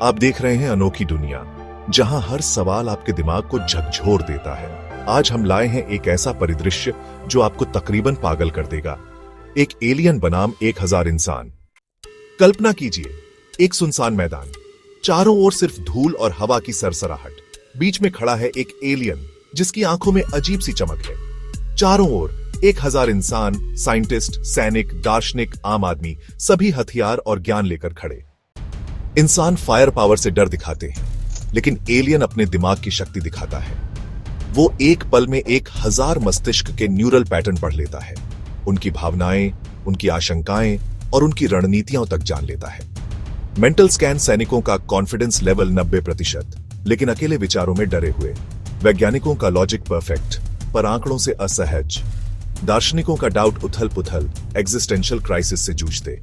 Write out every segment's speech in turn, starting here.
आप देख रहे हैं अनोखी दुनिया, जहां हर सवाल आपके दिमाग को झकझोर देता है। आज हम लाए हैं एक ऐसा परिदृश्य जो आपको तकरीबन पागल कर देगा। एक एलियन बनाम 1000 इंसान। कल्पना कीजिए, एक सुनसान मैदान, चारों ओर सिर्फ धूल और हवा की सरसराहट। बीच में खड़ा है एक एलियन जिसकी आंखों में अजीब सी चमक है। चारों ओर 1000 इंसान, साइंटिस्ट, सैनिक, दार्शनिक, आम आदमी, सभी हथियार और ज्ञान लेकर खड़े। इंसान फायर पावर से डर दिखाते हैं, लेकिन एलियन अपने दिमाग की शक्ति दिखाता है। वो एक पल में 1000 मस्तिष्क के न्यूरल पैटर्न पढ़ लेता है, उनकी भावनाएं, उनकी आशंकाएं और उनकी रणनीतियों तक जान लेता है। मेंटल स्कैन सैनिकों का कॉन्फिडेंस लेवल 90%, लेकिन अकेले विचारों में डरे हुए। वैज्ञानिकों का लॉजिक परफेक्ट, पर आंकड़ों से असहज। दार्शनिकों का डाउट उथल पुथल, एग्जिस्टेंशियल क्राइसिस से जूझते।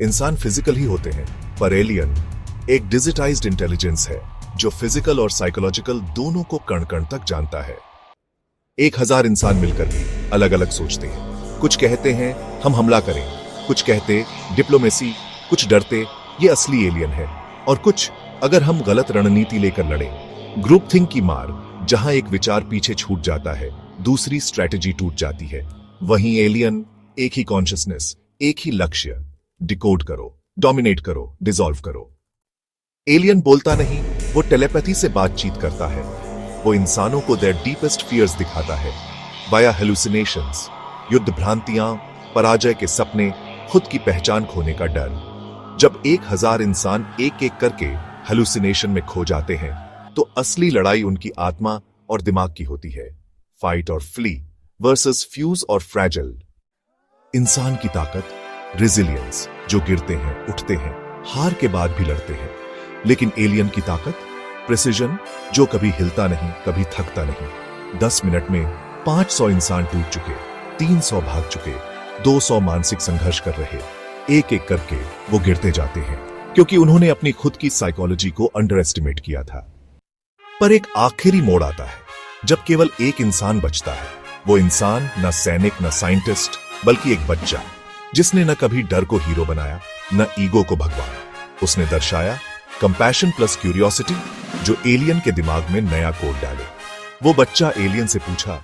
इंसान फिजिकल ही होते हैं, पर एलियन एक डिजिटाइज्ड इंटेलिजेंस है जो फिजिकल और साइकोलॉजिकल दोनों को कण कण तक जानता है। 1000 इंसान मिलकर भी अलग अलग सोचते हैं। कुछ कहते हैं हम हमला करें, कुछ कहते डिप्लोमेसी, कुछ डरते ये असली एलियन है, और कुछ अगर हम गलत रणनीति लेकर लड़ें। ग्रुप थिंक की मार, जहां एक विचार पीछे छूट जाता है, दूसरी स्ट्रेटेजी टूट जाती है। वहीं एलियन एक ही कॉन्शियसनेस, एक ही लक्ष्य, डिकोड करो, डोमिनेट करो, डिसॉल्व करो। एलियन बोलता नहीं, वो टेलीपैथी से बातचीत करता है। वो इंसानों को देयर डीपेस्ट फियर्स दिखाता है, वाया हेलुसिनेशंस, युद्ध भ्रांतियां, पराजय के सपने, खुद की पहचान खोने का डर। जब 1000 इंसान एक एक करके हेलुसिनेशन में खो जाते हैं, तो असली लड़ाई उनकी आत्मा और दिमाग की होती है। फाइट और फ्ली वर्सेस फ्यूज और फ्रैजिल। इंसान की ताकत रेजिलियंस, जो गिरते हैं, उठते हैं, हार के बाद भी लड़ते हैं। लेकिन एलियन की ताकत प्रिसिजन, जो कभी हिलता नहीं, कभी थकता नहीं। 10 मिनट में 500 इंसान टूट चुके, 300 भाग चुके, 200 मानसिक संघर्ष कर रहे। एक एक करके वो गिरते जाते हैं, क्योंकि उन्होंने अपनी खुद की साइकोलॉजी को अंडर एस्टिमेट किया था। पर एक आखिरी मोड़ आता है, जब केवल एक इंसान बचता है। वो इंसान न सैनिक, न साइंटिस्ट, बल्कि एक बच्चा, जिसने न कभी डर को हीरो बनाया, न ईगो को भगवान। उसने दर्शाया कंपैशन प्लस क्यूरियोसिटी, जो एलियन के दिमाग में नया कोड डाले। वो बच्चा एलियन से पूछा,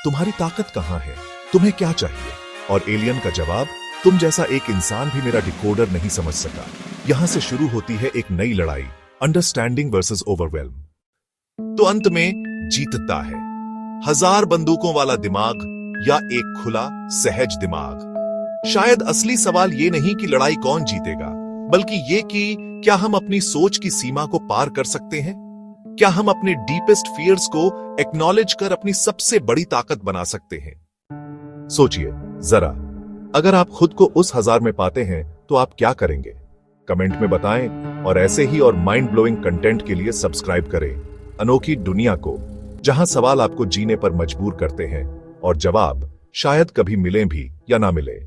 तुम्हारी ताकत कहां है, तुम्हें क्या चाहिए? और एलियन का जवाब, तुम जैसा एक इंसान भी मेरा डिकोडर नहीं समझ सका। यहां से शुरू होती है एक नई लड़ाई, अंडरस्टैंडिंग वर्सेस ओवरवेल्म। तो अंत में जीतता है 1000 बंदूकों वाला दिमाग या एक खुला, सहज दिमाग। शायद असली सवाल ये नहीं कि लड़ाई कौन जीतेगा, बल्कि ये कि क्या हम अपनी सोच की सीमा को पार कर सकते हैं? क्या हम अपने डीपेस्ट फियर्स को एक्नॉलेज कर अपनी सबसे बड़ी ताकत बना सकते हैं? सोचिए जरा, अगर आप खुद को उस 1000 में पाते हैं तो आप क्या करेंगे? कमेंट में बताएं, और ऐसे ही और माइंड ब्लोइंग कंटेंट के लिए सब्सक्राइब करें अनोखी दुनिया को, जहां सवाल आपको जीने पर मजबूर करते हैं और जवाब शायद कभी मिले भी या ना मिले।